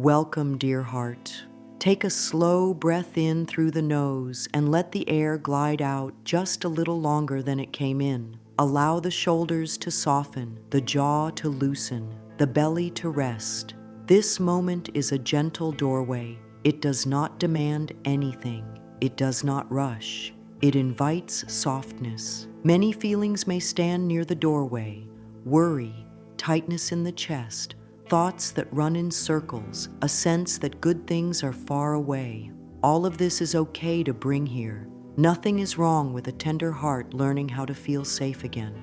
Welcome, dear heart. Take a slow breath in through the nose and let the air glide out just a little longer than it came in. Allow the shoulders to soften, the jaw to loosen, the belly to rest. This moment is a gentle doorway. It does not demand anything. It does not rush. It invites softness. Many feelings may stand near the doorway: worry, tightness in the chest, thoughts that run in circles, a sense that good things are far away. All of this is okay to bring here. Nothing is wrong with a tender heart learning how to feel safe again.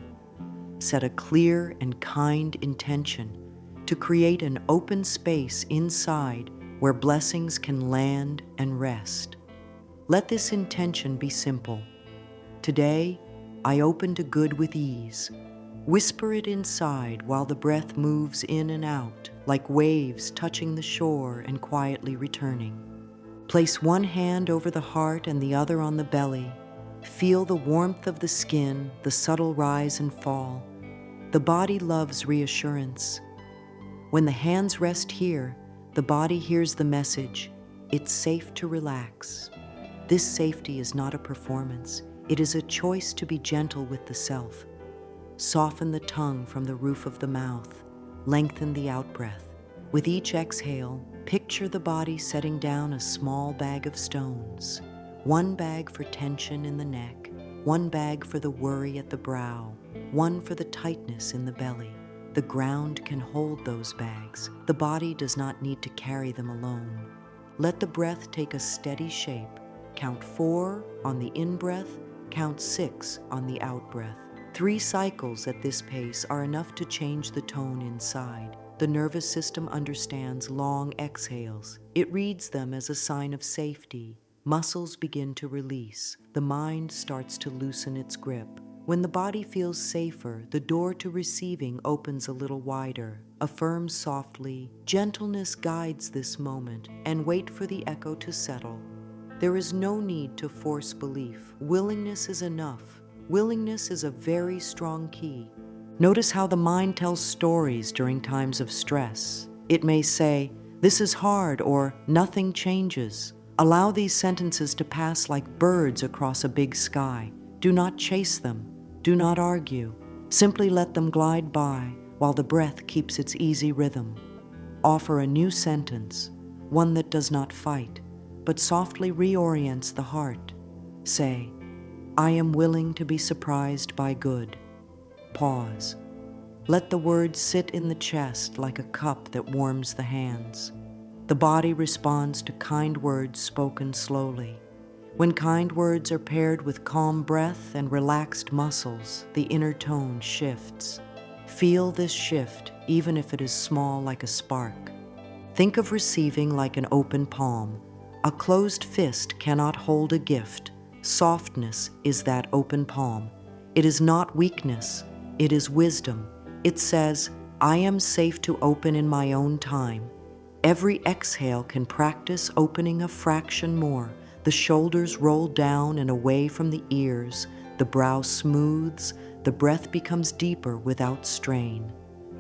Set a clear and kind intention to create an open space inside where blessings can land and rest. Let this intention be simple. Today, I open to good with ease. Whisper it inside while the breath moves in and out, like waves touching the shore and quietly returning. Place one hand over the heart and the other on the belly. Feel the warmth of the skin, the subtle rise and fall. The body loves reassurance. When the hands rest here, the body hears the message: it's safe to relax. This safety is not a performance. It is a choice to be gentle with the self. Soften the tongue from the roof of the mouth. Lengthen the out-breath. With each exhale, picture the body setting down a small bag of stones. One bag for tension in the neck, one bag for the worry at the brow, one for the tightness in the belly. The ground can hold those bags. The body does not need to carry them alone. Let the breath take a steady shape. Count 4 on the in-breath, count 6 on the out-breath. 3 cycles at this pace are enough to change the tone inside. The nervous system understands long exhales. It reads them as a sign of safety. Muscles begin to release. The mind starts to loosen its grip. When the body feels safer, the door to receiving opens a little wider. Affirm softly, gentleness guides this moment, and wait for the echo to settle. There is no need to force belief. Willingness is enough. Willingness is a very strong key. Notice how the mind tells stories during times of stress. It may say, "This is hard," or "Nothing changes." Allow these sentences to pass like birds across a big sky. Do not chase them. Do not argue. Simply let them glide by while the breath keeps its easy rhythm. Offer a new sentence, one that does not fight, but softly reorients the heart. Say, "I am willing to be surprised by good." Pause. Let the words sit in the chest like a cup that warms the hands. The body responds to kind words spoken slowly. When kind words are paired with calm breath and relaxed muscles, the inner tone shifts. Feel this shift, even if it is small like a spark. Think of receiving like an open palm. A closed fist cannot hold a gift. Softness is that open palm. It is not weakness, it is wisdom. It says, "I am safe to open in my own time." Every exhale can practice opening a fraction more. The shoulders roll down and away from the ears. The brow smooths. The breath becomes deeper without strain.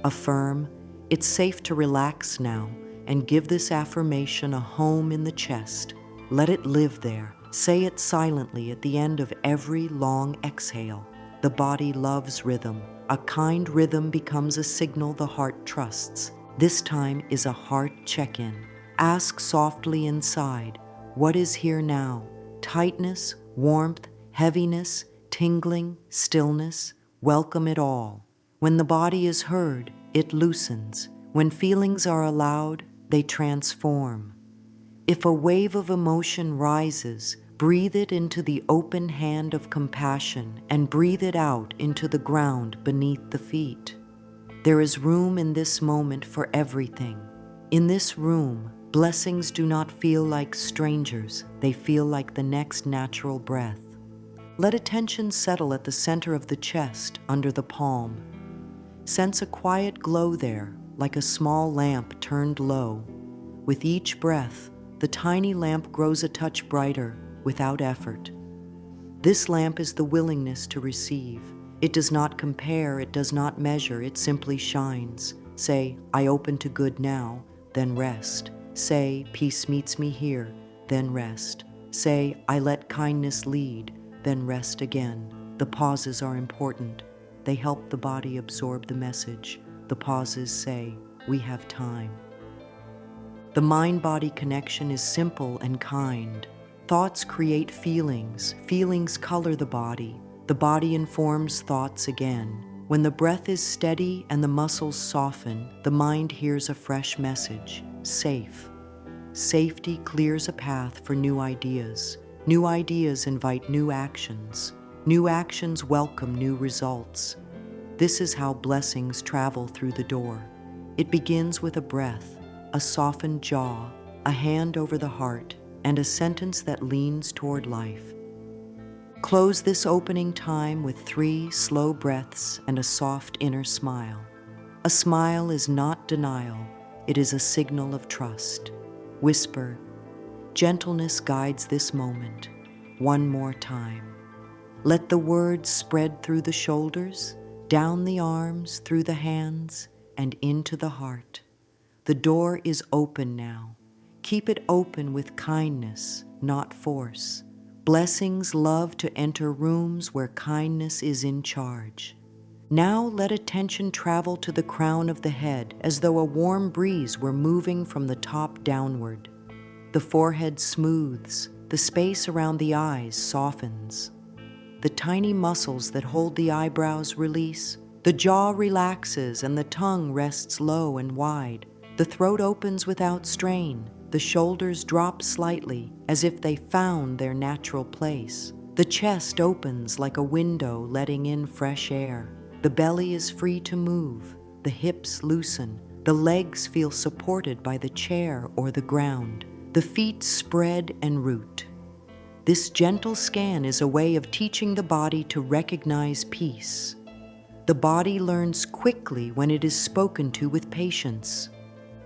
Affirm, "It's safe to relax now," and give this affirmation a home in the chest. Let it live there. Say it silently at the end of every long exhale. The body loves rhythm. A kind rhythm becomes a signal the heart trusts. This time is a heart check-in. Ask softly inside, what is here now? Tightness, warmth, heaviness, tingling, stillness. Welcome it all. When the body is heard, it loosens. When feelings are allowed, they transform. If a wave of emotion rises, breathe it into the open hand of compassion and breathe it out into the ground beneath the feet. There is room in this moment for everything. In this room, blessings do not feel like strangers. They feel like the next natural breath. Let attention settle at the center of the chest, under the palm. Sense a quiet glow there, like a small lamp turned low. With each breath, the tiny lamp grows a touch brighter, without effort. This lamp is the willingness to receive. It does not compare, it does not measure, it simply shines. Say, "I open to good now," then rest. Say, peace meets me here, then rest. Say, I let kindness lead, then rest again. The pauses are important. They help the body absorb the message. The pauses say, we have time. The mind-body connection is simple and kind. Thoughts create feelings. Feelings color the body. The body informs thoughts again. When the breath is steady and the muscles soften, the mind hears a fresh message, safe. Safety clears a path for new ideas. New ideas invite new actions. New actions welcome new results. This is how blessings travel through the door. It begins with a breath, a softened jaw, a hand over the heart, and a sentence that leans toward life. Close this opening time with 3 slow breaths and a soft inner smile. A smile is not denial, it is a signal of trust. Whisper, gentleness guides this moment. One more time. Let the words spread through the shoulders, down the arms, through the hands, and into the heart. The door is open now. Keep it open with kindness, not force. Blessings love to enter rooms where kindness is in charge. Now let attention travel to the crown of the head as though a warm breeze were moving from the top downward. The forehead smooths, the space around the eyes softens. The tiny muscles that hold the eyebrows release. The jaw relaxes and the tongue rests low and wide. The throat opens without strain. The shoulders drop slightly, as if they found their natural place. The chest opens like a window, letting in fresh air. The belly is free to move. The hips loosen. The legs feel supported by the chair or the ground. The feet spread and root. This gentle scan is a way of teaching the body to recognize peace. The body learns quickly when it is spoken to with patience.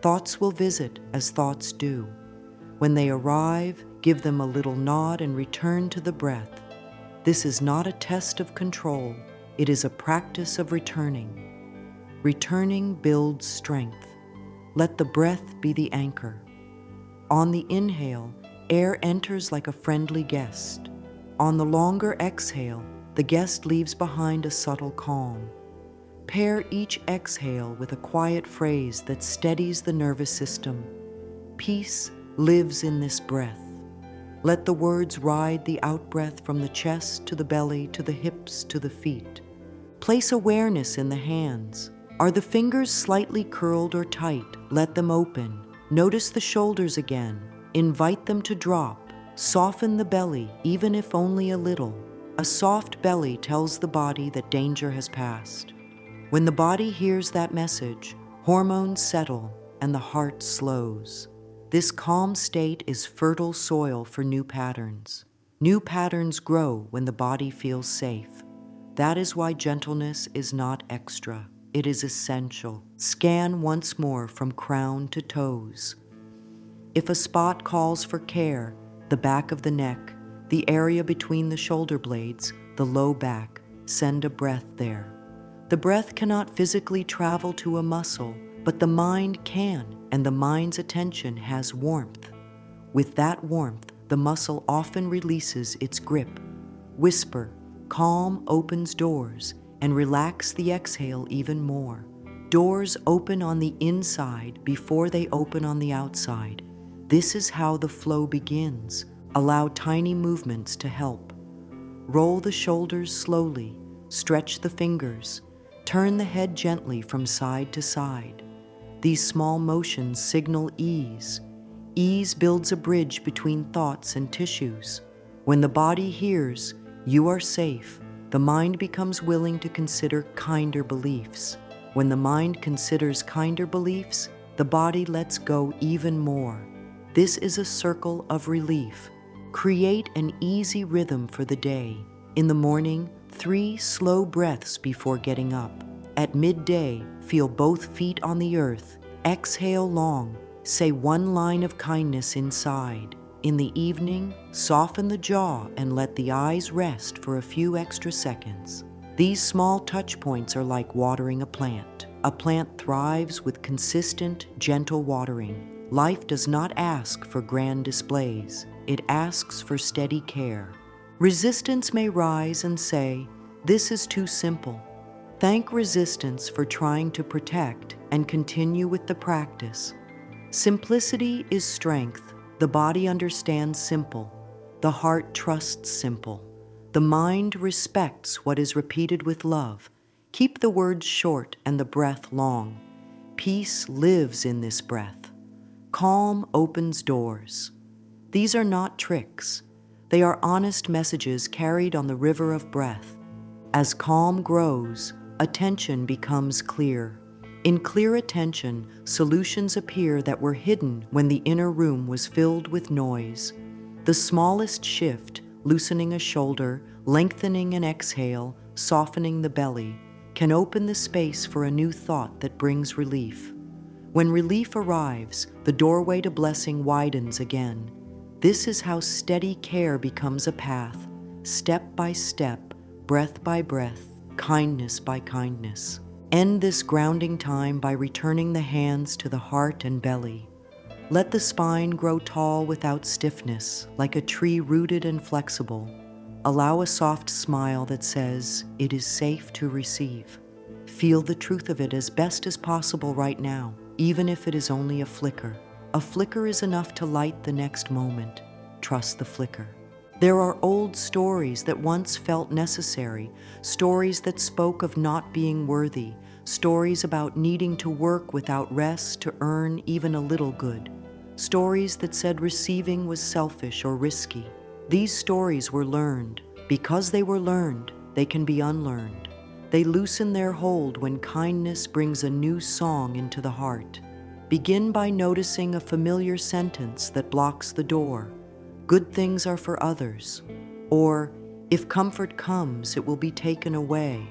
Thoughts will visit as thoughts do. When they arrive, give them a little nod and return to the breath. This is not a test of control. It is a practice of returning. Returning builds strength. Let the breath be the anchor. On the inhale, air enters like a friendly guest. On the longer exhale, the guest leaves behind a subtle calm. Pair each exhale with a quiet phrase that steadies the nervous system. Peace lives in this breath. Let the words ride the outbreath from the chest to the belly to the hips to the feet. Place awareness in the hands. Are the fingers slightly curled or tight? Let them open. Notice the shoulders again. Invite them to drop. Soften the belly, even if only a little. A soft belly tells the body that danger has passed. When the body hears that message, hormones settle and the heart slows. This calm state is fertile soil for new patterns. New patterns grow when the body feels safe. That is why gentleness is not extra. It is essential. Scan once more from crown to toes. If a spot calls for care, the back of the neck, the area between the shoulder blades, the low back, send a breath there. The breath cannot physically travel to a muscle, but the mind can, and the mind's attention has warmth. With that warmth, the muscle often releases its grip. Whisper, calm opens doors, and relax the exhale even more. Doors open on the inside before they open on the outside. This is how the flow begins. Allow tiny movements to help. Roll the shoulders slowly, stretch the fingers, turn the head gently from side to side. These small motions signal ease. Ease builds a bridge between thoughts and tissues. When the body hears, you are safe, the mind becomes willing to consider kinder beliefs. When the mind considers kinder beliefs, the body lets go even more. This is a circle of relief. Create an easy rhythm for the day. In the morning, 3 slow breaths before getting up. At midday, feel both feet on the earth. Exhale long. Say 1 line of kindness inside. In the evening, soften the jaw and let the eyes rest for a few extra seconds. These small touch points are like watering a plant. A plant thrives with consistent, gentle watering. Life does not ask for grand displays. It asks for steady care. Resistance may rise and say, "This is too simple." Thank resistance for trying to protect and continue with the practice. Simplicity is strength. The body understands simple. The heart trusts simple. The mind respects what is repeated with love. Keep the words short and the breath long. Peace lives in this breath. Calm opens doors. These are not tricks. They are honest messages carried on the river of breath. As calm grows, attention becomes clear. In clear attention, solutions appear that were hidden when the inner room was filled with noise. The smallest shift, loosening a shoulder, lengthening an exhale, softening the belly, can open the space for a new thought that brings relief. When relief arrives, the doorway to blessing widens again. This is how steady care becomes a path, step by step, breath by breath, kindness by kindness. End this grounding time by returning the hands to the heart and belly. Let the spine grow tall without stiffness, like a tree rooted and flexible. Allow a soft smile that says, "It is safe to receive." Feel the truth of it as best as possible right now, even if it is only a flicker. A flicker is enough to light the next moment. Trust the flicker. There are old stories that once felt necessary, stories that spoke of not being worthy, stories about needing to work without rest to earn even a little good, stories that said receiving was selfish or risky. These stories were learned. Because they were learned, they can be unlearned. They loosen their hold when kindness brings a new song into the heart. Begin by noticing a familiar sentence that blocks the door. "Good things are for others," or "If comfort comes, it will be taken away,"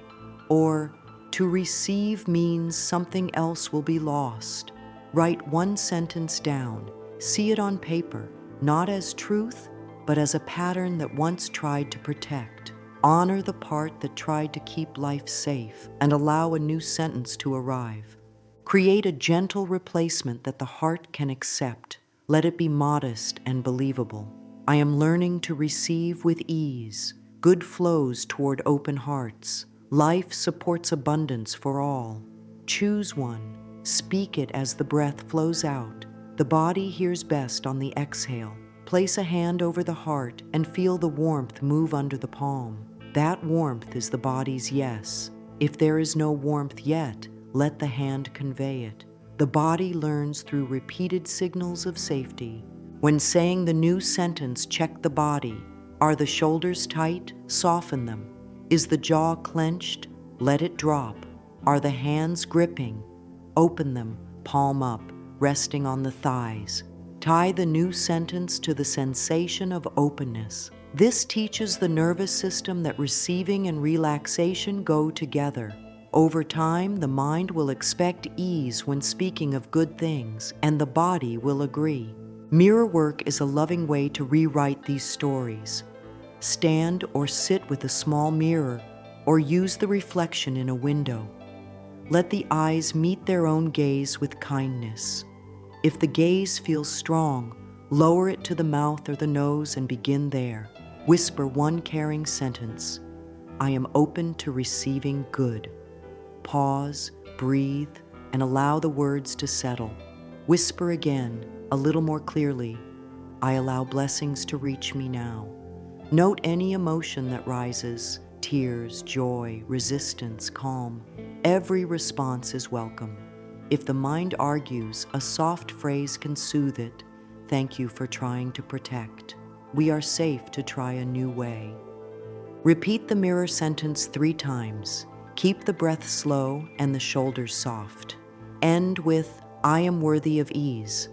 or "To receive means something else will be lost." Write one sentence down. See it on paper, not as truth, but as a pattern that once tried to protect. Honor the part that tried to keep life safe and allow a new sentence to arrive. Create a gentle replacement that the heart can accept. Let it be modest and believable. I am learning to receive with ease. Good flows toward open hearts. Life supports abundance for all. Choose one. Speak it as the breath flows out. The body hears best on the exhale. Place a hand over the heart and feel the warmth move under the palm. That warmth is the body's yes. If there is no warmth yet, let the hand convey it. The body learns through repeated signals of safety. When saying the new sentence, check the body. Are the shoulders tight? Soften them. Is the jaw clenched? Let it drop. Are the hands gripping? Open them, palm up, resting on the thighs. Tie the new sentence to the sensation of openness. This teaches the nervous system that receiving and relaxation go together. Over time, the mind will expect ease when speaking of good things, and the body will agree. Mirror work is a loving way to rewrite these stories. Stand or sit with a small mirror, or use the reflection in a window. Let the eyes meet their own gaze with kindness. If the gaze feels strong, lower it to the mouth or the nose and begin there. Whisper one caring sentence: "I am open to receiving good." Pause, breathe, and allow the words to settle. Whisper again, a little more clearly: "I allow blessings to reach me now." Note any emotion that rises: tears, joy, resistance, calm. Every response is welcome. If the mind argues, a soft phrase can soothe it. "Thank you for trying to protect. We are safe to try a new way." Repeat the mirror sentence 3 times. Keep the breath slow and the shoulders soft. End with, "I am worthy of ease."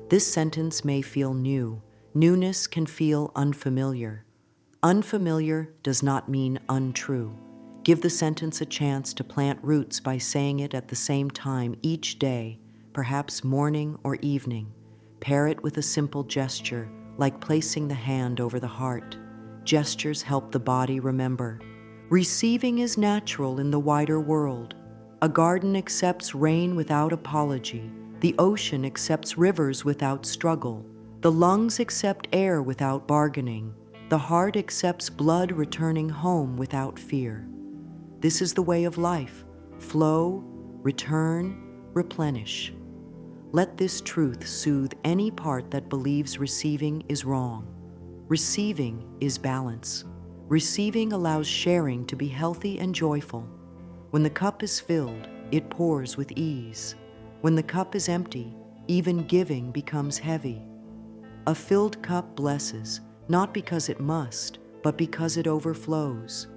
This sentence may feel new. Newness can feel unfamiliar. Unfamiliar does not mean untrue. Give the sentence a chance to plant roots by saying it at the same time each day, perhaps morning or evening. Pair it with a simple gesture, like placing the hand over the heart. Gestures help the body remember. Receiving is natural in the wider world. A garden accepts rain without apology. The ocean accepts rivers without struggle. The lungs accept air without bargaining. The heart accepts blood returning home without fear. This is the way of life. Flow, return, replenish. Let this truth soothe any part that believes receiving is wrong. Receiving is balance. Receiving allows sharing to be healthy and joyful. When the cup is filled, it pours with ease. When the cup is empty, even giving becomes heavy. A filled cup blesses, not because it must, but because it overflows.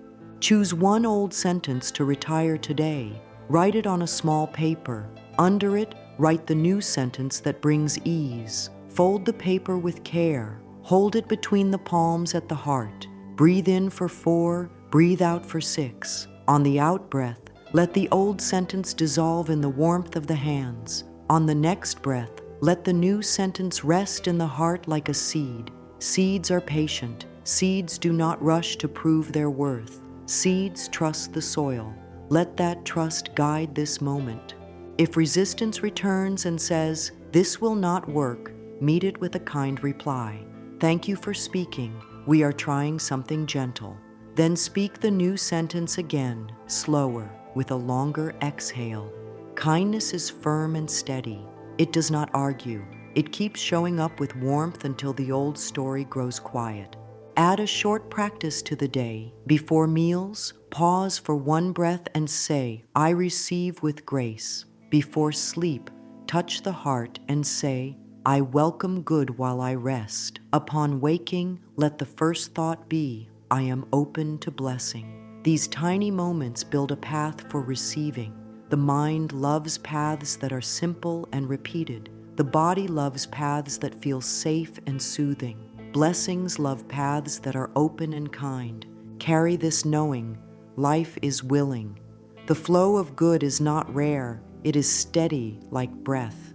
Choose one old sentence to retire today. Write it on a small paper. Under it, write the new sentence that brings ease. Fold the paper with care. Hold it between the palms at the heart. Breathe in for 4, breathe out for 6. On the out-breath, let the old sentence dissolve in the warmth of the hands. On the next breath, let the new sentence rest in the heart like a seed. Seeds are patient. Seeds do not rush to prove their worth. Seeds trust the soil. Let that trust guide this moment. If resistance returns and says, "This will not work," meet it with a kind reply. "Thank you for speaking. We are trying something gentle." Then speak the new sentence again, slower, with a longer exhale. Kindness is firm and steady. It does not argue. It keeps showing up with warmth until the old story grows quiet. Add a short practice to the day. Before meals, pause for one breath and say, "I receive with grace." Before sleep, touch the heart and say, "I welcome good while I rest." Upon waking, let the first thought be, "I am open to blessing." These tiny moments build a path for receiving. The mind loves paths that are simple and repeated. The body loves paths that feel safe and soothing. Blessings love paths that are open and kind. Carry this knowing, life is willing. The flow of good is not rare, it is steady like breath.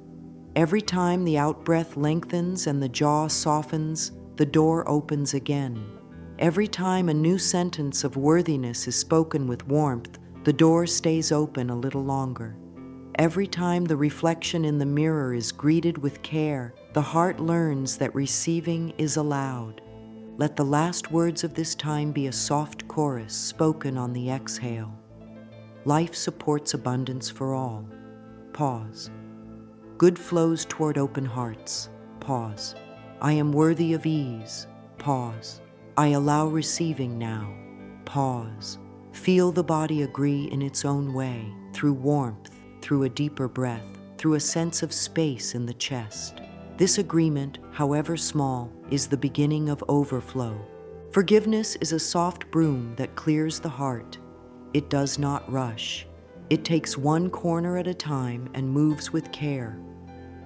Every time the out-breath lengthens and the jaw softens, the door opens again. Every time a new sentence of worthiness is spoken with warmth, the door stays open a little longer. Every time the reflection in the mirror is greeted with care, the heart learns that receiving is allowed. Let the last words of this time be a soft chorus spoken on the exhale. Life supports abundance for all. Pause. Good flows toward open hearts. Pause. I am worthy of ease. Pause. I allow receiving now. Pause. Feel the body agree in its own way, through warmth, through a deeper breath, through a sense of space in the chest. This agreement, however small, is the beginning of overflow. Forgiveness is a soft broom that clears the heart. It does not rush. It takes one corner at a time and moves with care.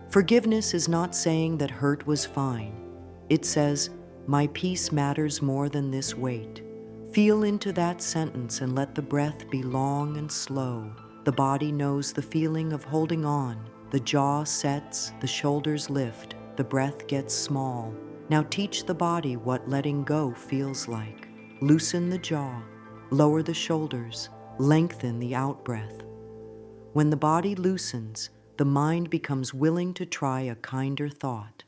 Forgiveness is not saying that hurt was fine. It says, "My peace matters more than this weight." Feel into that sentence and let the breath be long and slow. The body knows the feeling of holding on. The jaw sets, the shoulders lift, the breath gets small. Now teach the body what letting go feels like. Loosen the jaw, lower the shoulders, lengthen the out-breath. When the body loosens, the mind becomes willing to try a kinder thought.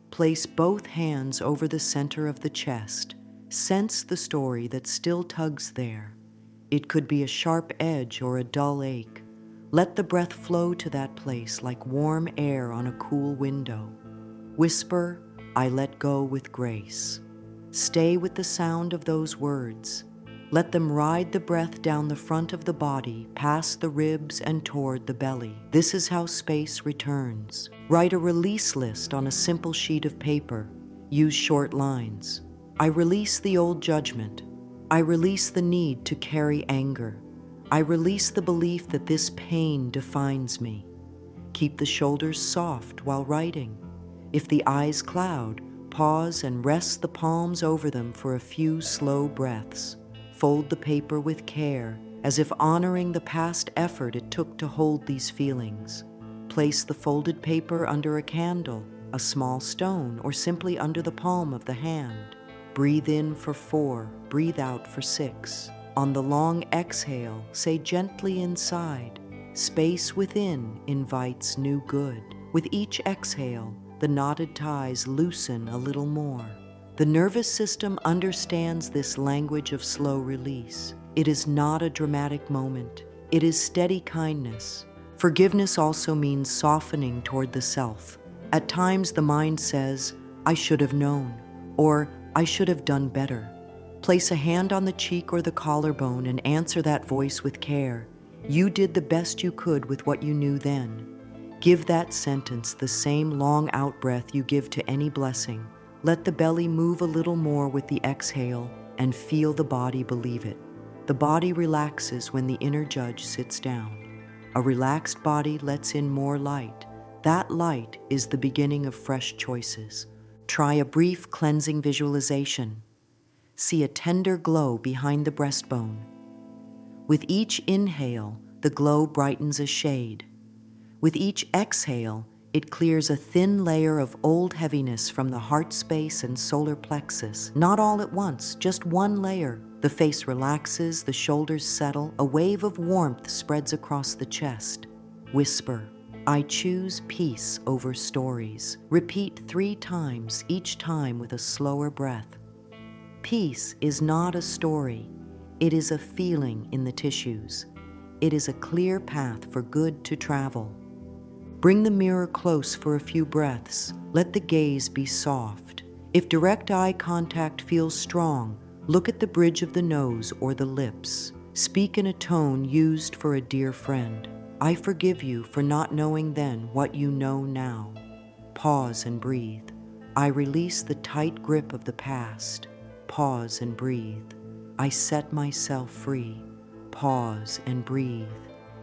Place both hands over the center of the chest. Sense the story that still tugs there. It could be a sharp edge or a dull ache. Let the breath flow to that place like warm air on a cool window. Whisper, "I let go with grace." Stay with the sound of those words. Let them ride the breath down the front of the body, past the ribs and toward the belly. This is how space returns. Write a release list on a simple sheet of paper. Use short lines. I release the old judgment. I release the need to carry anger. I release the belief that this pain defines me. Keep the shoulders soft while writing. If the eyes cloud, pause and rest the palms over them for a few slow breaths. Fold the paper with care, as if honoring the past effort it took to hold these feelings. Place the folded paper under a candle, a small stone, or simply under the palm of the hand. Breathe in for 4, breathe out for 6. On the long exhale, say gently inside, Space within invites new good. With each exhale, the knotted ties loosen a little more. The nervous system understands this language of slow release. It is not a dramatic moment. It is steady kindness. Forgiveness also means softening toward the self. At times, the mind says, "I should have known," or "I should have done better." Place a hand on the cheek or the collarbone and answer that voice with care. You did the best you could with what you knew then. Give that sentence the same long out-breath you give to any blessing. Let the belly move a little more with the exhale and feel the body believe it. The body relaxes when the inner judge sits down. A relaxed body lets in more light. That light is the beginning of fresh choices. Try a brief cleansing visualization. See a tender glow behind the breastbone. With each inhale, the glow brightens a shade. With each exhale, it clears a thin layer of old heaviness from the heart space and solar plexus. Not all at once, just one layer. The face relaxes, the shoulders settle, a wave of warmth spreads across the chest. Whisper, "I choose peace over stories." Repeat 3 times, each time with a slower breath. Peace is not a story. It is a feeling in the tissues. It is a clear path for good to travel. Bring the mirror close for a few breaths. Let the gaze be soft. If direct eye contact feels strong, look at the bridge of the nose or the lips. Speak in a tone used for a dear friend. "I forgive you for not knowing then what you know now." Pause and breathe. "I release the tight grip of the past." Pause and breathe. "I set myself free." Pause and breathe.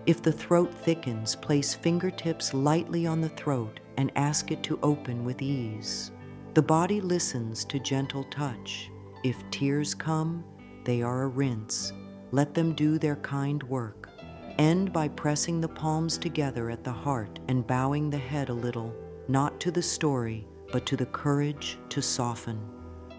If the throat thickens, place fingertips lightly on the throat and ask it to open with ease. The body listens to gentle touch. If tears come, they are a rinse. Let them do their kind work. End by pressing the palms together at the heart and bowing the head a little, not to the story, but to the courage to soften.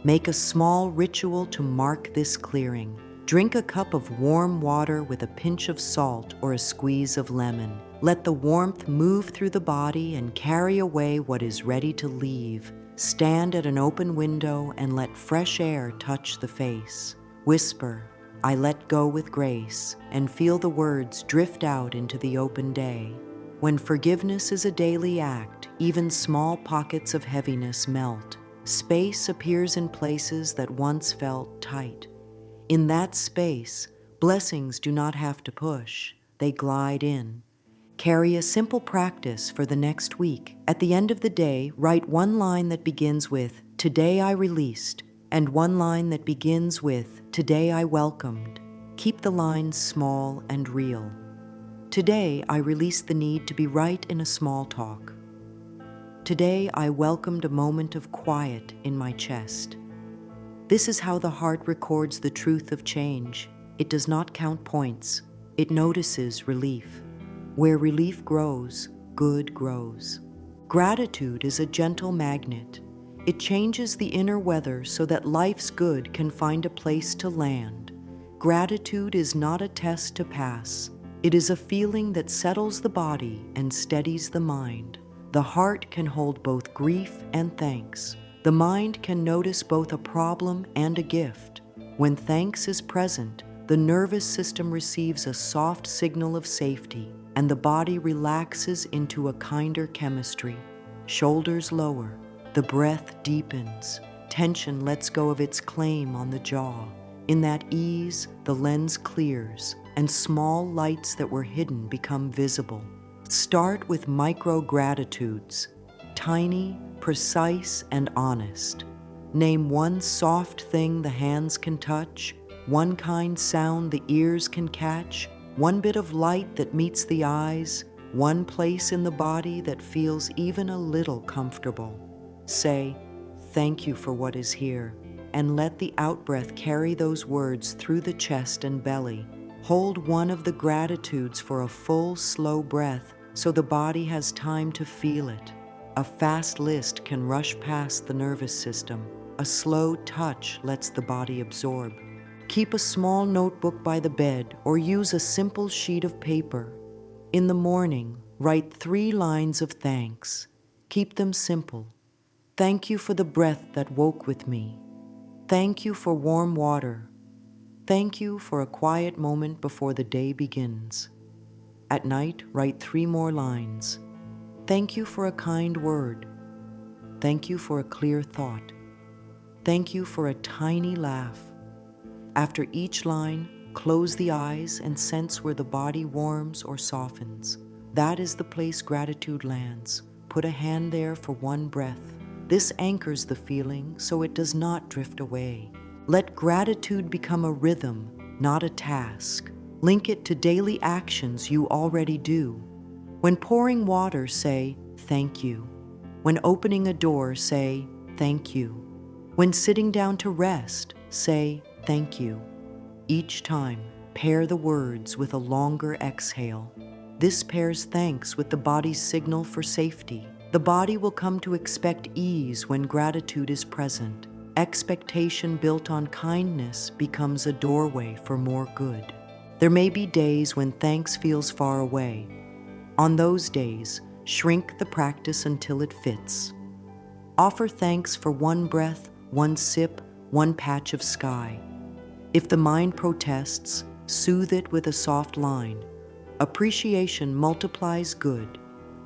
Make a small ritual to mark this clearing. Drink a cup of warm water with a pinch of salt or a squeeze of lemon. Let the warmth move through the body and carry away what is ready to leave. Stand at an open window and let fresh air touch the face. Whisper, "I let go with grace," and feel the words drift out into the open day. When forgiveness is a daily act, even small pockets of heaviness melt. Space appears in places that once felt tight. In that space, blessings do not have to push, they glide in. Carry a simple practice for the next week. At the end of the day, write one line that begins with, "Today I released," and one line that begins with, "Today I welcomed." Keep the lines small and real. Today I released the need to be right in a small talk. Today I welcomed a moment of quiet in my chest. This is how the heart records the truth of change. It does not count points. It notices relief. Where relief grows, good grows. Gratitude is a gentle magnet. It changes the inner weather so that life's good can find a place to land. Gratitude is not a test to pass. It is a feeling that settles the body and steadies the mind. The heart can hold both grief and thanks. The mind can notice both a problem and a gift. When thanks is present, the nervous system receives a soft signal of safety, and the body relaxes into a kinder chemistry. Shoulders lower, the breath deepens, tension lets go of its claim on the jaw. In that ease, the lens clears, and small lights that were hidden become visible. Start with micro-gratitudes, tiny, precise, and honest. Name one soft thing the hands can touch, one kind sound the ears can catch, one bit of light that meets the eyes, one place in the body that feels even a little comfortable. Say, "Thank you for what is here," and let the out-breath carry those words through the chest and belly. Hold one of the gratitudes for a full, slow breath so the body has time to feel it. A fast list can rush past the nervous system. A slow touch lets the body absorb. Keep a small notebook by the bed or use a simple sheet of paper. In the morning, write 3 lines of thanks. Keep them simple. Thank you for the breath that woke with me. Thank you for warm water. Thank you for a quiet moment before the day begins. At night, write 3 more lines. Thank you for a kind word. Thank you for a clear thought. Thank you for a tiny laugh. After each line, close the eyes and sense where the body warms or softens. That is the place gratitude lands. Put a hand there for 1 breath. This anchors the feeling so it does not drift away. Let gratitude become a rhythm, not a task. Link it to daily actions you already do. When pouring water, say, thank you. When opening a door, say, thank you. When sitting down to rest, say, thank you. Each time, pair the words with a longer exhale. This pairs thanks with the body's signal for safety. The body will come to expect ease when gratitude is present. Expectation built on kindness becomes a doorway for more good. There may be days when thanks feels far away. On those days, shrink the practice until it fits. Offer thanks for 1 breath, 1 sip, 1 patch of sky. If the mind protests, soothe it with a soft line. Appreciation multiplies good.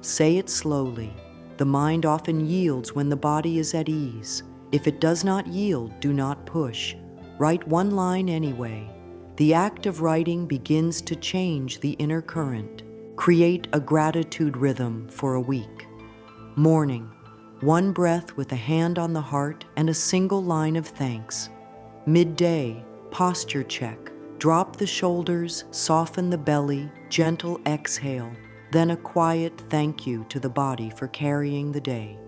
Say it slowly. The mind often yields when the body is at ease. If it does not yield, do not push. Write 1 line anyway. The act of writing begins to change the inner current. Create a gratitude rhythm for a week. Morning, 1 breath with a hand on the heart and a single line of thanks. Midday, posture check. Drop the shoulders, soften the belly, gentle exhale. Then a quiet thank you to the body for carrying the day.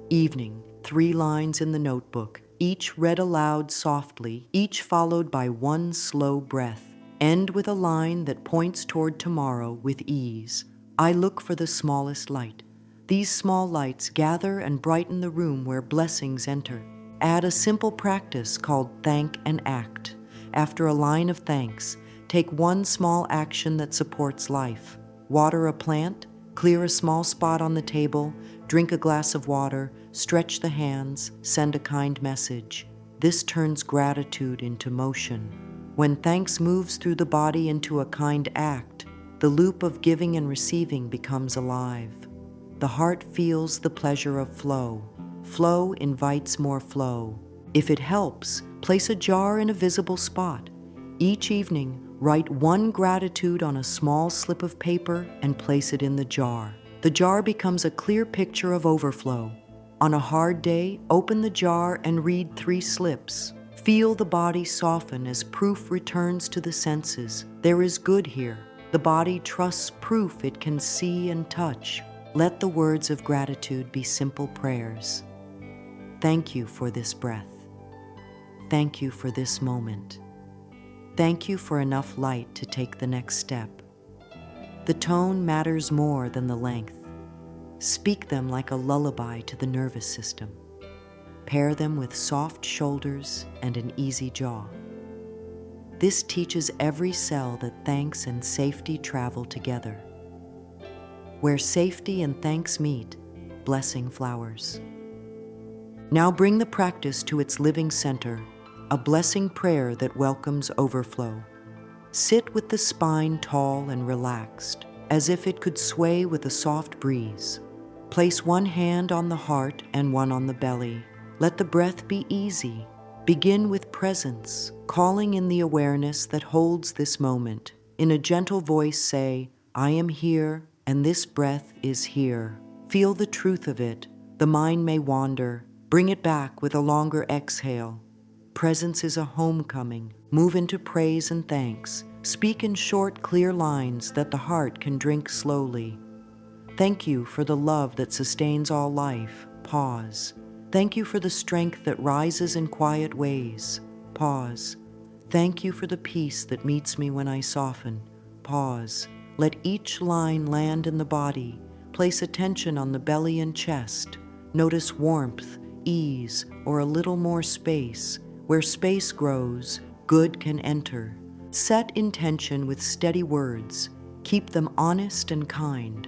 Evening, 3 lines in the notebook, each read aloud softly, each followed by 1 slow breath. End with a line that points toward tomorrow with ease. I look for the smallest light. These small lights gather and brighten the room where blessings enter. Add a simple practice called thank and act. After a line of thanks, take 1 small action that supports life. Water a plant, clear a small spot on the table, drink a glass of water, stretch the hands, send a kind message. This turns gratitude into motion. When thanks moves through the body into a kind act, the loop of giving and receiving becomes alive. The heart feels the pleasure of flow. Flow invites more flow. If it helps, place a jar in a visible spot. Each evening, write 1 gratitude on a small slip of paper and place it in the jar. The jar becomes a clear picture of overflow. On a hard day, open the jar and read 3 slips. Feel the body soften as proof returns to the senses. There is good here. The body trusts proof it can see and touch. Let the words of gratitude be simple prayers. Thank you for this breath. Thank you for this moment. Thank you for enough light to take the next step. The tone matters more than the length. Speak them like a lullaby to the nervous system. Pair them with soft shoulders and an easy jaw. This teaches every cell that thanks and safety travel together. Where safety and thanks meet, blessing flowers. Now bring the practice to its living center, a blessing prayer that welcomes overflow. Sit with the spine tall and relaxed, as if it could sway with a soft breeze. Place 1 hand on the heart and 1 on the belly. Let the breath be easy. Begin with presence, calling in the awareness that holds this moment. In a gentle voice say, I am here and this breath is here. Feel the truth of it. The mind may wander. Bring it back with a longer exhale. Presence is a homecoming. Move into praise and thanks. Speak in short, clear lines that the heart can drink slowly. Thank you for the love that sustains all life. Pause. Thank you for the strength that rises in quiet ways. Pause. Thank you for the peace that meets me when I soften. Pause. Let each line land in the body. Place attention on the belly and chest. Notice warmth, ease, or a little more space. Where space grows, good can enter. Set intention with steady words. Keep them honest and kind.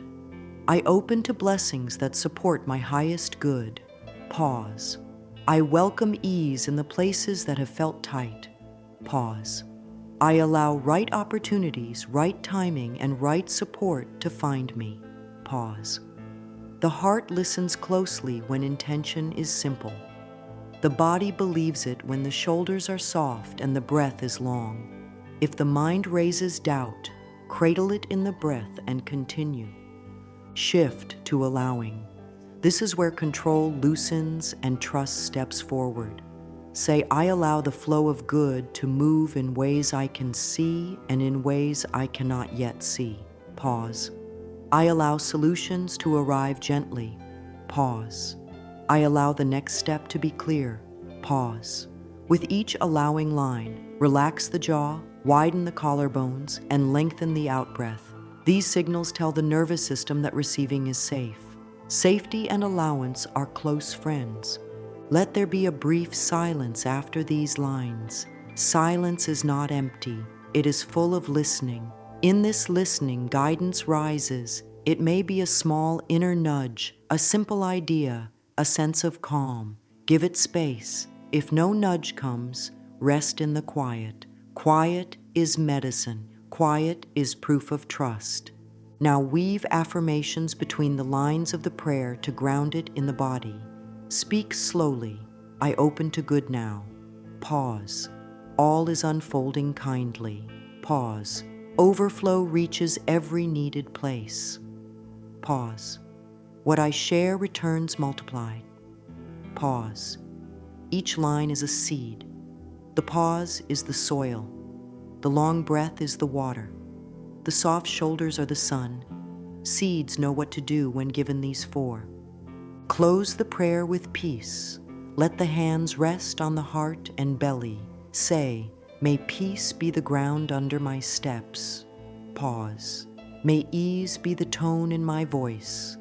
I open to blessings that support my highest good. Pause. I welcome ease in the places that have felt tight. Pause. I allow right opportunities, right timing, and right support to find me. Pause. The heart listens closely when intention is simple. The body believes it when the shoulders are soft and the breath is long. If the mind raises doubt, cradle it in the breath and continue. Shift to allowing. This is where control loosens and trust steps forward. Say, I allow the flow of good to move in ways I can see and in ways I cannot yet see. Pause. I allow solutions to arrive gently. Pause. I allow the next step to be clear. Pause. With each allowing line, relax the jaw, widen the collarbones, and lengthen the out-breath. These signals tell the nervous system that receiving is safe. Safety and allowance are close friends. Let there be a brief silence after these lines. Silence is not empty. It is full of listening. In this listening, guidance rises. It may be a small inner nudge, a simple idea, a sense of calm. Give it space. If no nudge comes, rest in the quiet. Quiet is medicine. Quiet is proof of trust. Now weave affirmations between the lines of the prayer to ground it in the body. Speak slowly. I open to good now. Pause. All is unfolding kindly. Pause. Overflow reaches every needed place. Pause. What I share returns multiplied. Pause. Each line is a seed. The pause is the soil. The long breath is the water. The soft shoulders are the sun. Seeds know what to do when given these four. Close the prayer with peace. Let the hands rest on the heart and belly. Say, may peace be the ground under my steps. Pause. May ease be the tone in my voice.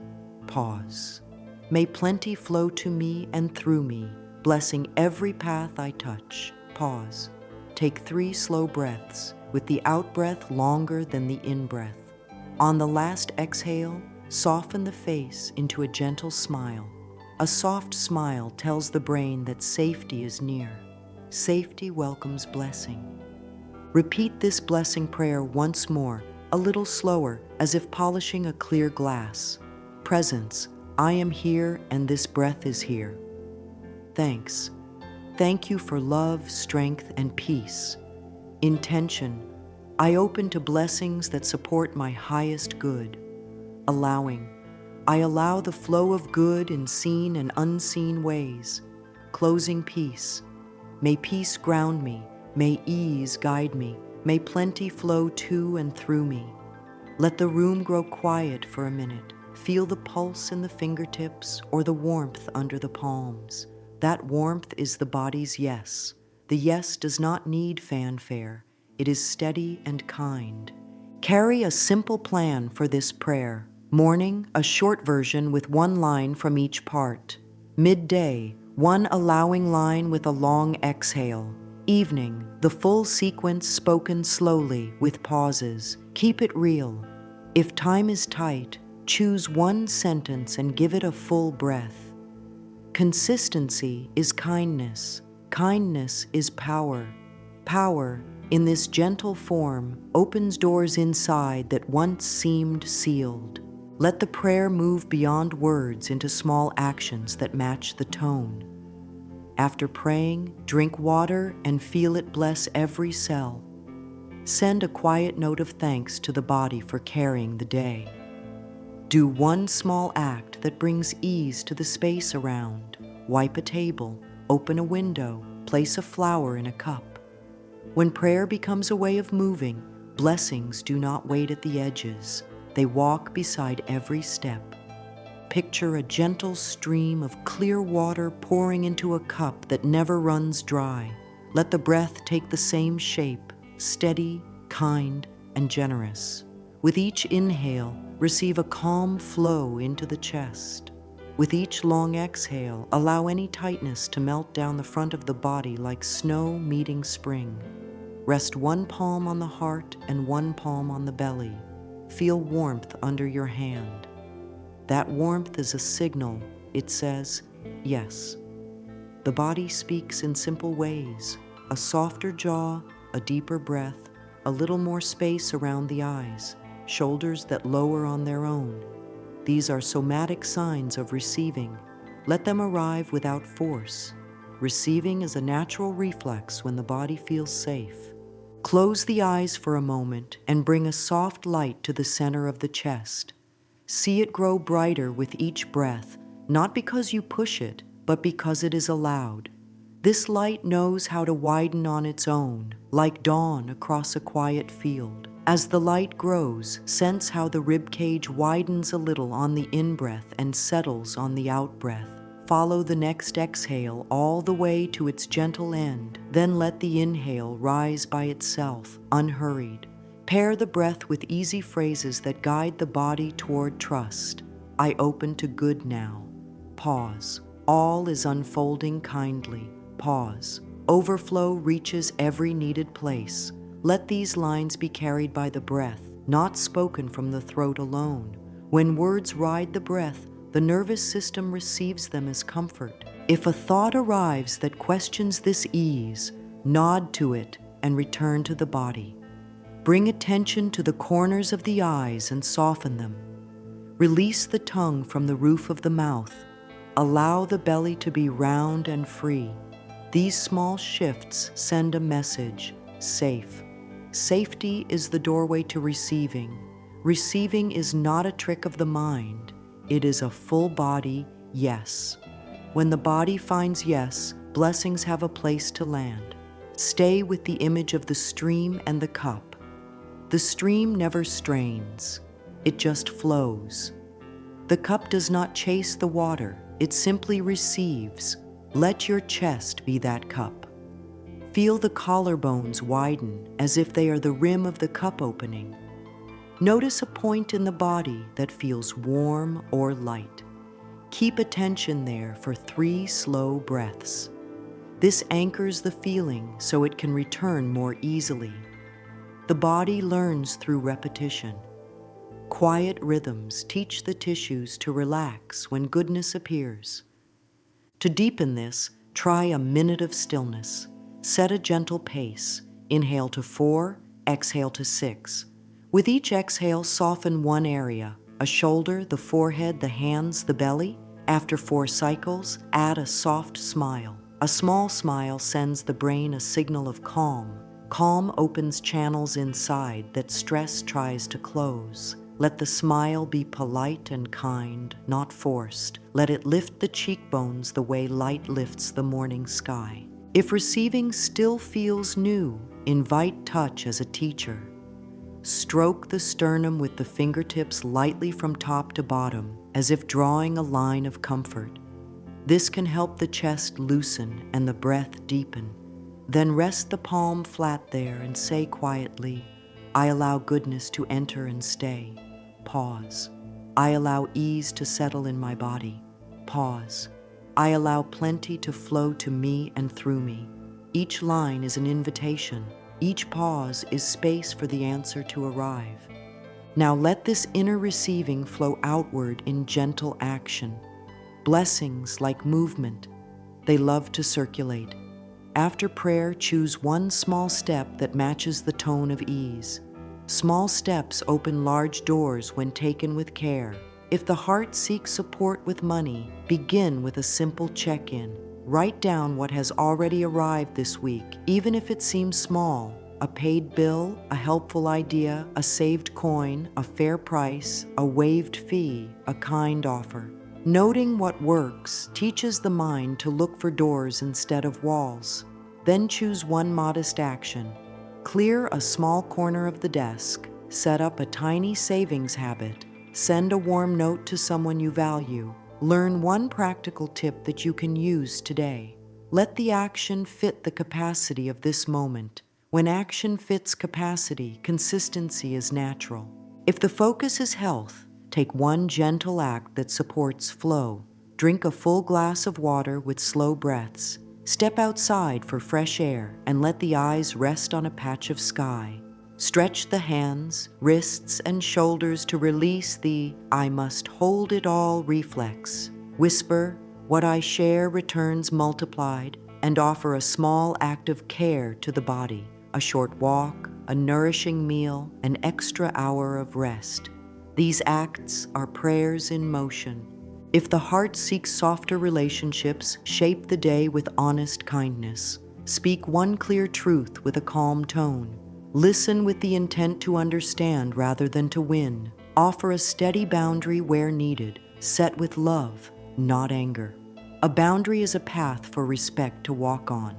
Pause. May plenty flow to me and through me, blessing every path I touch. Pause. Take 3 slow breaths, with the out-breath longer than the in-breath. On the last exhale, soften the face into a gentle smile. A soft smile tells the brain that safety is near. Safety welcomes blessing. Repeat this blessing prayer once more, a little slower, as if polishing a clear glass. Presence, I am here and this breath is here. Thanks. Thank you for love, strength, and peace. Intention, I open to blessings that support my highest good. Allowing, I allow the flow of good in seen and unseen ways. Closing peace, may peace ground me, may ease guide me, may plenty flow to and through me. Let the room grow quiet for a minute. Feel the pulse in the fingertips or the warmth under the palms. That warmth is the body's yes. The yes does not need fanfare. It is steady and kind. Carry a simple plan for this prayer. Morning, a short version with 1 line from each part. Midday, 1 allowing line with a long exhale. Evening, the full sequence spoken slowly with pauses. Keep it real. If time is tight, choose 1 sentence and give it a full breath. Consistency is kindness. Kindness is power. Power, in this gentle form, opens doors inside that once seemed sealed. Let the prayer move beyond words into small actions that match the tone. After praying, drink water and feel it bless every cell. Send a quiet note of thanks to the body for carrying the day. Do 1 small act that brings ease to the space around. Wipe a table, open a window, place a flower in a cup. When prayer becomes a way of moving, blessings do not wait at the edges. They walk beside every step. Picture a gentle stream of clear water pouring into a cup that never runs dry. Let the breath take the same shape, steady, kind, and generous. With each inhale, receive a calm flow into the chest. With each long exhale, allow any tightness to melt down the front of the body like snow meeting spring. Rest 1 palm on the heart and 1 palm on the belly. feel warmth under your hand. That warmth is a signal. It says, yes. The body speaks in simple ways: a softer jaw, a deeper breath, a little more space around the eyes, shoulders that lower on their own. These are somatic signs of receiving. Let them arrive without force. Receiving is a natural reflex when the body feels safe. Close the eyes for a moment and bring a soft light to the center of the chest. See it grow brighter with each breath, not because you push it, but because it is allowed. This light knows how to widen on its own, like dawn across a quiet field. As the light grows, sense how the rib cage widens a little on the in-breath and settles on the out-breath. Follow the next exhale all the way to its gentle end, then let the inhale rise by itself, unhurried. Pair the breath with easy phrases that guide the body toward trust. I open to good now. Pause. All is unfolding kindly. Pause. Overflow reaches every needed place. Let these lines be carried by the breath, not spoken from the throat alone. When words ride the breath, the nervous system receives them as comfort. If a thought arrives that questions this ease, nod to it and return to the body. Bring attention to the corners of the eyes and soften them. Release the tongue from the roof of the mouth. Allow the belly to be round and free. These small shifts send a message: safe. Safety is the doorway to receiving. Receiving is not a trick of the mind. It is a full body yes. When the body finds yes, blessings have a place to land. Stay with the image of the stream and the cup. The stream never strains. It just flows. The cup does not chase the water. It simply receives. Let your chest be that cup. Feel the collarbones widen as if they are the rim of the cup opening. Notice a point in the body that feels warm or light. Keep attention there for 3 slow breaths. This anchors the feeling so it can return more easily. The body learns through repetition. Quiet rhythms teach the tissues to relax when goodness appears. To deepen this, try a minute of stillness. Set a gentle pace. Inhale to 4, exhale to 6. With each exhale, soften one area: a shoulder, the forehead, the hands, the belly. After 4 cycles, add a soft smile. A small smile sends the brain a signal of calm. Calm opens channels inside that stress tries to close. Let the smile be polite and kind, not forced. Let it lift the cheekbones the way light lifts the morning sky. If receiving still feels new, invite touch as a teacher. Stroke the sternum with the fingertips lightly from top to bottom, as if drawing a line of comfort. This can help the chest loosen and the breath deepen. Then rest the palm flat there and say quietly, I allow goodness to enter and stay. Pause. I allow ease to settle in my body. Pause. I allow plenty to flow to me and through me. Each line is an invitation. Each pause is space for the answer to arrive. Now let this inner receiving flow outward in gentle action. Blessings like movement. They love to circulate. After prayer, choose one small step that matches the tone of ease. Small steps open large doors when taken with care. If the heart seeks support with money, begin with a simple check-in. Write down what has already arrived this week, even if it seems small. A paid bill, a helpful idea, a saved coin, a fair price, a waived fee, a kind offer. Noting what works teaches the mind to look for doors instead of walls. Then choose one modest action. Clear a small corner of the desk, set up a tiny savings habit, send a warm note to someone you value, learn one practical tip that you can use today. Let the action fit the capacity of this moment. When action fits capacity, consistency is natural. If the focus is health, take one gentle act that supports flow. Drink a full glass of water with slow breaths. Step outside for fresh air and let the eyes rest on a patch of sky. Stretch the hands, wrists, and shoulders to release the "I must hold it all" reflex. Whisper, "What I share returns multiplied," and offer a small act of care to the body, a short walk, a nourishing meal, an extra hour of rest. These acts are prayers in motion. If the heart seeks softer relationships, shape the day with honest kindness. Speak one clear truth with a calm tone. Listen with the intent to understand rather than to win. Offer a steady boundary where needed, set with love, not anger. A boundary is a path for respect to walk on.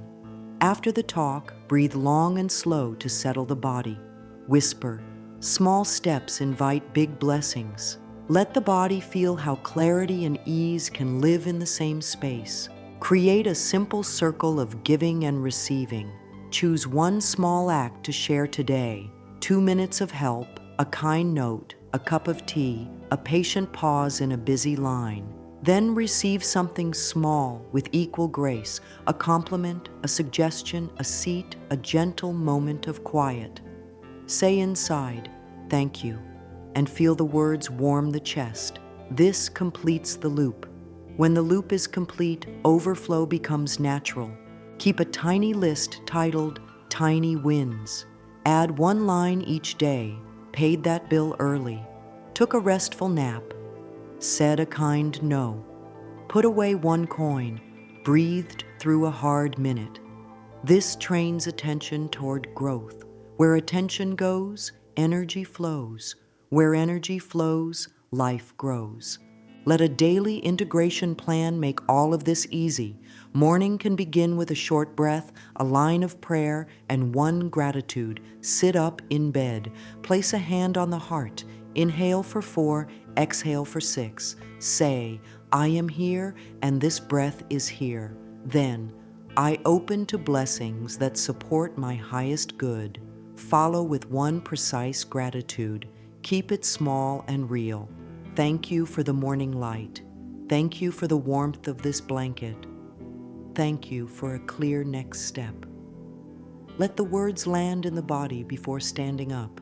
After the talk, breathe long and slow to settle the body. Whisper, "Small steps invite big blessings." Let the body feel how clarity and ease can live in the same space. Create a simple circle of giving and receiving. Choose one small act to share today: 2 minutes of help, a kind note, a cup of tea, a patient pause in a busy line. Then receive something small with equal grace: a compliment, a suggestion, a seat, a gentle moment of quiet. Say inside, "Thank you," and feel the words warm the chest. This completes the loop. When the loop is complete, overflow becomes natural. Keep a tiny list titled "Tiny Wins." Add one line each day: paid that bill early, took a restful nap, said a kind no, put away one coin, breathed through a hard minute. This trains attention toward growth. Where attention goes, energy flows. Where energy flows, life grows. Let a daily integration plan make all of this easy. Morning can begin with a short breath, a line of prayer, and one gratitude. Sit up in bed. Place a hand on the heart. Inhale for 4, exhale for 6. Say, "I am here and this breath is here." Then, "I open to blessings that support my highest good." Follow with one precise gratitude. Keep it small and real. Thank you for the morning light. Thank you for the warmth of this blanket. Thank you for a clear next step. Let the words land in the body before standing up.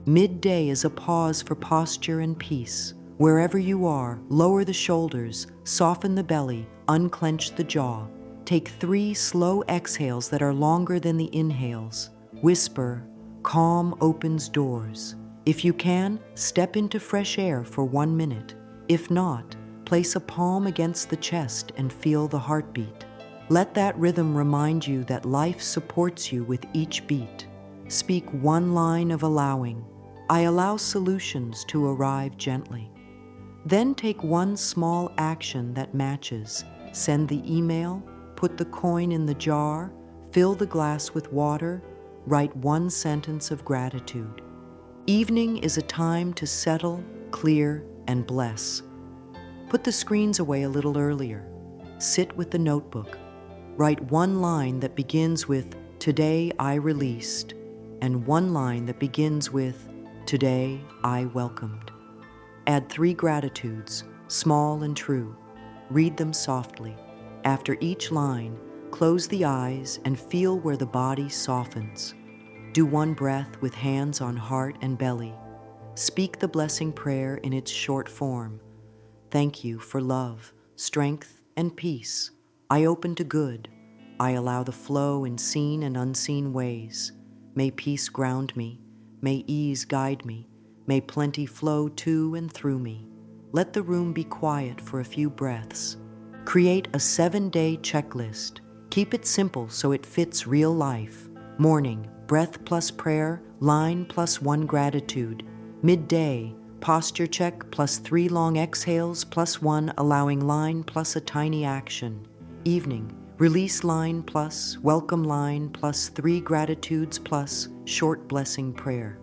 Midday is a pause for posture and peace. Wherever you are, lower the shoulders, soften the belly, unclench the jaw. Take 3 slow exhales that are longer than the inhales. Whisper, "Calm opens doors." If you can, step into fresh air for 1 minute. If not, place a palm against the chest and feel the heartbeat. Let that rhythm remind you that life supports you with each beat. Speak one line of allowing. "I allow solutions to arrive gently." Then take one small action that matches. Send the email, put the coin in the jar, fill the glass with water, write one sentence of gratitude. Evening is a time to settle, clear, and bless. Put the screens away a little earlier. Sit with the notebook. Write one line that begins with "Today I released," and one line that begins with "Today I welcomed." Add 3 gratitudes, small and true. Read them softly. After each line, close the eyes and feel where the body softens. Do one breath with hands on heart and belly. Speak the blessing prayer in its short form. Thank you for love, strength, and peace. I open to good. I allow the flow in seen and unseen ways. May peace ground me. May ease guide me. May plenty flow to and through me. Let the room be quiet for a few breaths. Create a 7-day checklist. Keep it simple so it fits real life. Morning, breath plus prayer, line plus 1 gratitude. Midday, posture check plus 3 long exhales plus 1 allowing line plus a tiny action. Evening, release line plus welcome line plus 3 gratitudes plus short blessing prayer.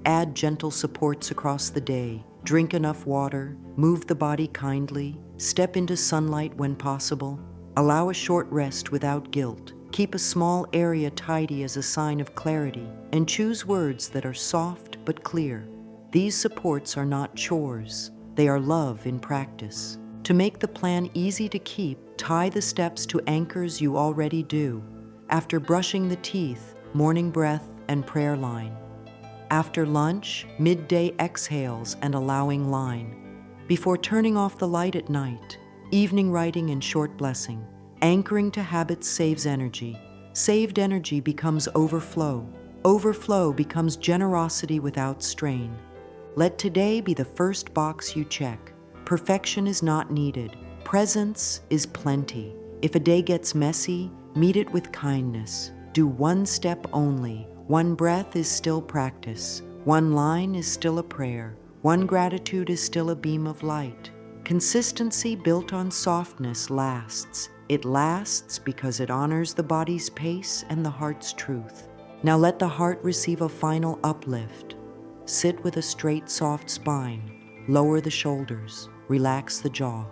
Add gentle supports across the day. Drink enough water, move the body kindly, step into sunlight when possible. Allow a short rest without guilt. Keep a small area tidy as a sign of clarity, and choose words that are soft but clear. These supports are not chores. They are love in practice. To make the plan easy to keep, tie the steps to anchors you already do. After brushing the teeth, morning breath, and prayer line. After lunch, midday exhales and allowing line. Before turning off the light at night, evening writing and short blessing. Anchoring to habits saves energy. Saved energy becomes overflow. Overflow becomes generosity without strain. Let today be the first box you check. Perfection is not needed. Presence is plenty. If a day gets messy, meet it with kindness. Do one step only. One breath is still practice. One line is still a prayer. One gratitude is still a beam of light. Consistency built on softness lasts. It lasts because it honors the body's pace and the heart's truth. Now let the heart receive a final uplift. Sit with a straight, soft spine. Lower the shoulders. Relax the jaw.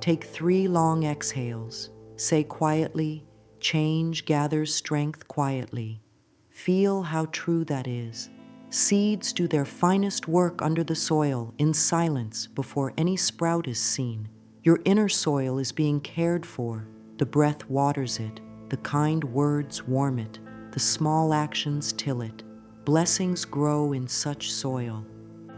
Take 3 long exhales. Say quietly, change gathers strength quietly. Feel how true that is. Seeds do their finest work under the soil in silence before any sprout is seen. Your inner soil is being cared for. The breath waters it. The kind words warm it. The small actions till it. Blessings grow in such soil.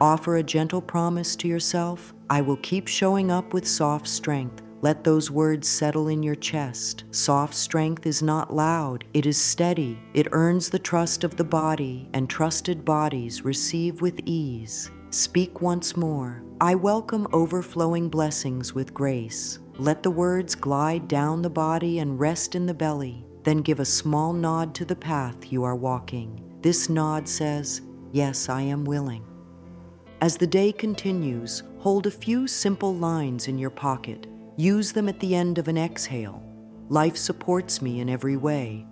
Offer a gentle promise to yourself. I will keep showing up with soft strength. Let those words settle in your chest. Soft strength is not loud, it is steady. It earns the trust of the body, and trusted bodies receive with ease. Speak once more. I welcome overflowing blessings with grace. Let the words glide down the body and rest in the belly. Then give a small nod to the path you are walking. This nod says, yes, I am willing. As the day continues, hold a few simple lines in your pocket. Use them at the end of an exhale. Life supports me in every way.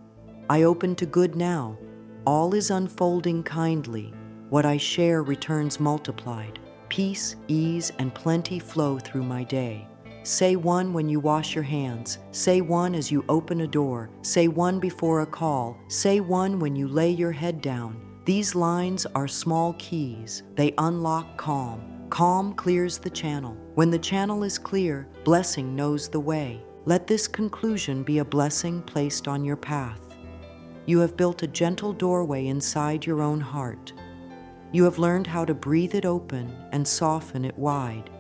I open to good now. All is unfolding kindly. What I share returns multiplied. Peace, ease, and plenty flow through my day. Say one when you wash your hands. Say one as you open a door. Say one before a call. Say one when you lay your head down. These lines are small keys. They unlock calm. Calm clears the channel. When the channel is clear, blessing knows the way. Let this conclusion be a blessing placed on your path. You have built a gentle doorway inside your own heart. You have learned how to breathe it open and soften it wide.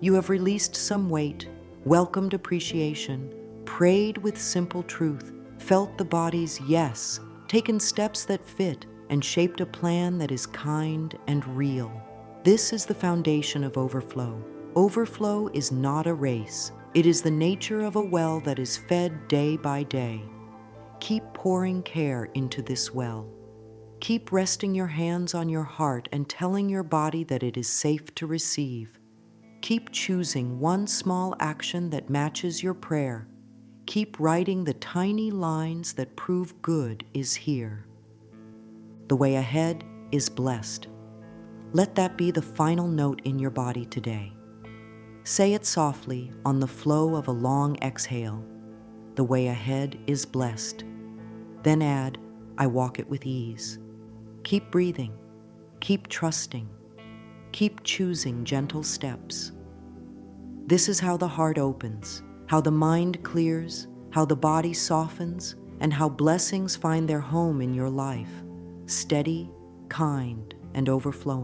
You have released some weight, welcomed appreciation, prayed with simple truth, felt the body's yes, taken steps that fit, and shaped a plan that is kind and real. This is the foundation of overflow. Overflow is not a race. It is the nature of a well that is fed day by day. Keep pouring care into this well. Keep resting your hands on your heart and telling your body that it is safe to receive. Keep choosing one small action that matches your prayer. Keep writing the tiny lines that prove good is here. The way ahead is blessed. Let that be the final note in your body today. Say it softly on the flow of a long exhale. The way ahead is blessed. Then add, I walk it with ease. Keep breathing. Keep trusting. Keep choosing gentle steps. This is how the heart opens, how the mind clears, how the body softens, and how blessings find their home in your life. Steady, kind, and overflowing.